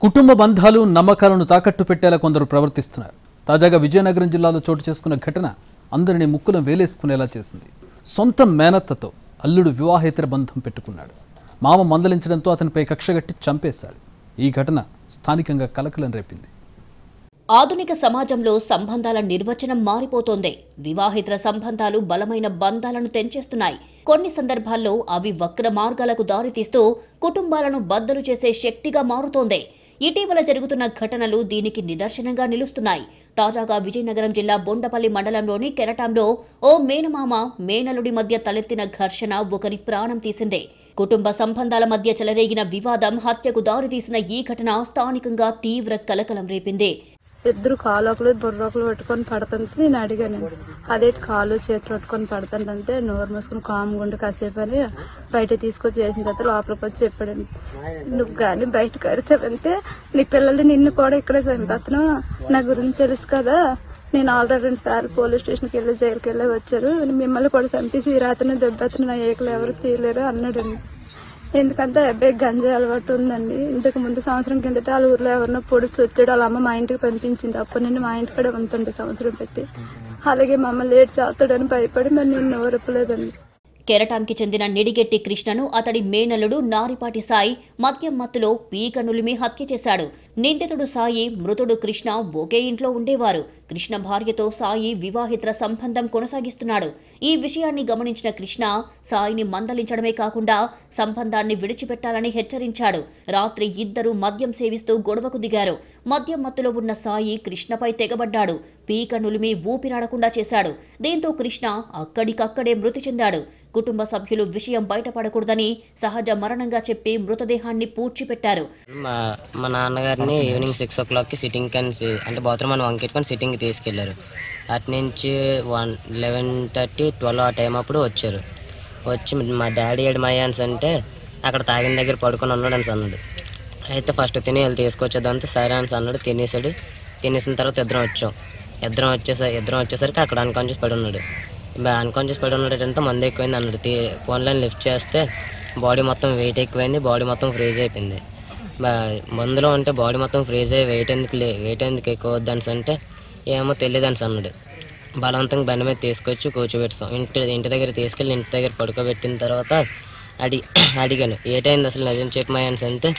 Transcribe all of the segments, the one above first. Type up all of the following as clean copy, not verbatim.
కుటుంబ బంధాలు నమ్మకాలను తాకట్టు పెట్టేలా కొందరు ప్రవర్తిస్తున్నారు. తాజాగా విజయనగరం జిల్లాలో చోటు చేసుకున్న ఘటన అందరినీ ముక్కున వేలేసుకునేలా చేసింది. సొంత మేనత్తతో అల్లుడు వివాహేతర బంధం పెట్టుకున్నాడు. మామ మందలించడంతో అతనిపై కక్షగట్టి చంపేశాడు. ఈ ఘటన స్థానికంగా కలకలం రేపింది. ఆధునిక సమాజంలో సంబంధాల నిర్వచనం మారిపోతోంది. వివాహితర సంబంధాలు బలమైన బంధాలను తెంచేస్తున్నాయి. కొన్ని సందర్భాల్లో అవి వక్ర మార్గాలకు దారితీస్తూ కుటుంబాలను బద్దలు చేసే శక్తిగా మారుతోంది. ఇటీవల జరుగుతున్న ఘటనలు దీనికి నిదర్శనంగా నిలుస్తున్నాయి. తాజాగా విజయనగరం జిల్లా బొండపల్లి మండలంలోని కెరటాంలో ఓ మేనమామ మేనలుడి మధ్య తలెత్తిన ఘర్షణ ఒకరి ప్రాణం తీసింది. కుటుంబ సంబంధాల మధ్య చెలరేగిన వివాదం హత్యకు దారితీసిన ఈ ఘటన స్థానికంగా తీవ్ర కలకలం రేపింది. ఇద్దరు కాలుకలు బుర్రకులు పట్టుకొని పడుతుంటే నేను అడిగాను, అదే కాలు చేతులు పట్టుకొని పడుతుంటే నోరు మూసుకుని కాముగుండు కాసేపు అని బయట తీసుకొచ్చి చేసిన తర్వాత లోపలికి వచ్చి చెప్పాడండి, నువ్వు కానీ బయటకు అరిసావంటే నీ పిల్లలు నిన్ను కూడా ఇక్కడే చంపేస్తాను, నా గురించి తెలుసు కదా, నేను ఆల్రెడీ 2 సార్లు పోలీస్ స్టేషన్కి వెళ్ళి జైలుకి వెళ్ళి వచ్చారు, మిమ్మల్ని కూడా చంపేసి ఈ రాత్రిని దెబ్బెత్తిన నా ఏకలు ఎవరు తీయలేరు అన్నాడండి. ఎందుకంటే అబ్బాయి గంజాయి అలవాటు ఉందండి. ఇంతకు ముందు సంవత్సరం కిందట వాళ్ళ ఊర్లో ఎవరినో పొడిచి వచ్చాడు, వాళ్ళ అమ్మ మా ఇంటికి పంపించింది. అప్పటి నుండి మా ఇంటికడే ఉంటుండే సంవత్సరం పెట్టి. అలాగే మా అమ్మ లేట్ చేస్తాడని భయపడి మరి నేను ఊరపలేదండి. కెరటాంకి చెందిన నిడిగెట్టి కృష్ణను అతడి మేనల్లుడు నారిపాటి సాయి మద్యం మత్తులో పీక నులిమి హత్య చేశాడు. నిందితుడు సాయి, మృతుడు కృష్ణ ఒకే ఇంట్లో ఉండేవారు. కృష్ణ భార్యతో సాయి వివాహితర సంబంధం కొనసాగిస్తున్నాడు. ఈ విషయాన్ని గమనించిన కృష్ణ సాయిని మందలించడమే కాకుండా సంబంధాన్ని విడిచిపెట్టాలని హెచ్చరించాడు. రాత్రి ఇద్దరు మద్యం సేవిస్తూ గొడవకు దిగారు. మద్యం మత్తులో ఉన్న సాయి కృష్ణపై తెగబడ్డాడు. పీక నులిమి ఊపిరాడకుండా చేశాడు. దీంతో కృష్ణ అక్కడికక్కడే మృతి చెందాడు. కుటుంబ సభ్యులు విషయం బయటపడకూడదని సహజ మరణంగా చెప్పి మృతదేహాన్ని పూడ్చిపెట్టారు. మా నాన్నగారిని ఈవినింగ్ 6 o'clockకి సిట్టింగ్ అంటే బాత్రూమ్ అని వంకెట్టుకొని సిట్టింగ్కి తీసుకెళ్లారు. అటు నుంచి 11:30, 12 ఆ టైం అప్పుడు వచ్చారు. వచ్చి మా డాడీ ఏడు మయ్యాన్స్ అంటే అక్కడ తాగిన దగ్గర పడుకొని ఉన్నాడు అని అన్నాడు. అయితే ఫస్ట్ తిని వెళ్ళి తీసుకొచ్చేదంతా సరే అని అన్నాడు. తినేసాడు. తినేసిన తర్వాత ఇద్దరం వచ్చేసరికి అక్కడ అన్కాన్షియస్ పడి ఉన్నాడు. అన్కాన్షియస్ పడి ఉన్నాడంటే మందు ఎక్కువైంది అన్నాడు. ఫోన్లైన్ లిఫ్ట్ చేస్తే బాడీ మొత్తం వెయిట్ ఎక్కువైంది, బాడీ మొత్తం ఫ్రీజ్ అయిపోయింది. మందులో ఉంటే బాడీ మొత్తం ఫ్రీజ్ అయ్యి వెయిట్ ఎందుకు ఎక్కువ వద్దని అంటే ఏమో తెలియదని అన్నాడు. బలవంతంగా బండి మీద తీసుకొచ్చి కూర్చోబెట్టాం. ఇంటి దగ్గర తీసుకెళ్ళి ఇంటి దగ్గర పడుకోబెట్టిన తర్వాత అడిగాను, ఏటైంది అసలు నిజం చెప్పమాయని అంటే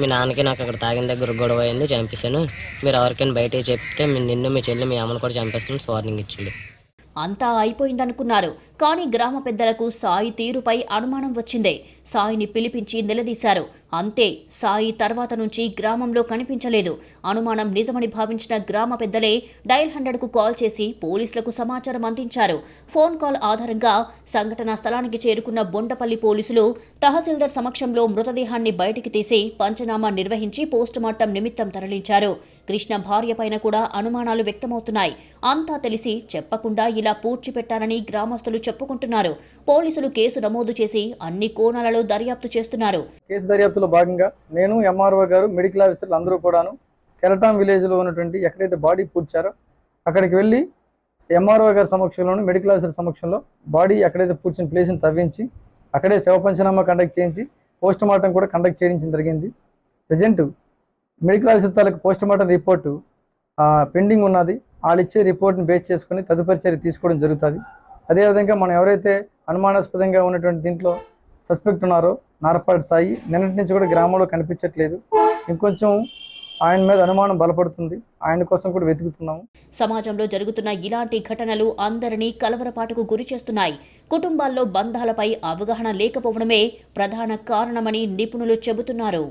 మీ నాన్నకి నాకు అక్కడ తాగిన దగ్గర గొడవ అయింది, చంపేశాను, మీరు ఎవరికైనా బయట చెప్తే నిన్ను మీ చెల్లి మీ అమ్మను కూడా చంపేస్తాను వార్నింగ్ ఇచ్చాడు. అంతా అయిపోయిందనుకున్నారు. కానీ గ్రామ పెద్దలకు సాయి తీరుపై అనుమానం వచ్చింది. సాయిని పిలిపించి నిలదీశారు. అంతే, సాయి తర్వాత నుంచి గ్రామంలో కనిపించలేదు. అనుమానం నిజమని భావించిన గ్రామ పెద్దలే డయల్ 100కు కాల్ చేసి పోలీసులకు సమాచారం అందించారు. ఫోన్ కాల్ ఆధారంగా సంఘటనా స్థలానికి చేరుకున్న బొండపల్లి పోలీసులు తహసీల్దార్ సమక్షంలో మృతదేహాన్ని బయటికి తీసి పంచనామా నిర్వహించి పోస్టుమార్టం నిమిత్తం తరలించారు. కృష్ణ భార్య పైన కూడా అనుమానాలు వ్యక్తమవుతున్నాయి. అంతా తెలిసి చెప్పకుండా ఇలా పూడ్చిపెట్టారని గ్రామస్తులు చెప్పుకుంటున్నారు. పోలీసులు కేసు నమోదు చేసి అన్ని కోణాలలో దర్యాప్తు చేస్తున్నారు. కేసు దర్యాప్తులో భాగంగా నేను, ఎంఆర్ఓ గారు, మెడికల్ ఆఫీసర్లు అందరూ కూడాను కెరటాం విలేజ్లో ఉన్నటువంటి ఎక్కడైతే బాడీ పూడ్చారో అక్కడికి వెళ్ళి ఎంఆర్ఓ గారి సమక్షంలోను మెడికల్ ఆఫీసర్ సమక్షంలో బాడీ ఎక్కడైతే పూడ్చిన ప్లేస్ని తవ్వించి అక్కడే శవ పంచనామా కండక్ట్ చేయించి పోస్ట్ మార్టం కూడా కండక్ట్ చేయించడం జరిగింది. ప్రజెంట్ మెడికల్ ఆఫీసర్ తాలూకు పోస్ట్ మార్టం రిపోర్టు పెండింగ్ ఉన్నది. వాళ్ళు ఇచ్చే రిపోర్ట్ని బేస్ చేసుకుని తదుపరి చర్య తీసుకోవడం జరుగుతుంది. అదేవిధంగా మనం ఎవరైతే అనుమానాస్పదంగా ఉన్నటువంటి దీంట్లో సస్పెక్ట్ ఉన్నారో నారపాటి సాయి నిన్నటి నుంచి కూడా గ్రామంలో కనిపించట్లేదు. ఇంకొంచెం ఆయన మీద అనుమానం బలపడుతుంది. ఆయన కోసం కూడా వెతుకుతున్నాము. సమాజంలో జరుగుతున్న ఇలాంటి ఘటనలు అందరినీ కలవరపాటుకు గురి చేస్తున్నాయి. కుటుంబాల్లో బంధాలపై అవగాహన లేకపోవడమే ప్రధాన కారణమని నిపుణులు చెబుతున్నారు.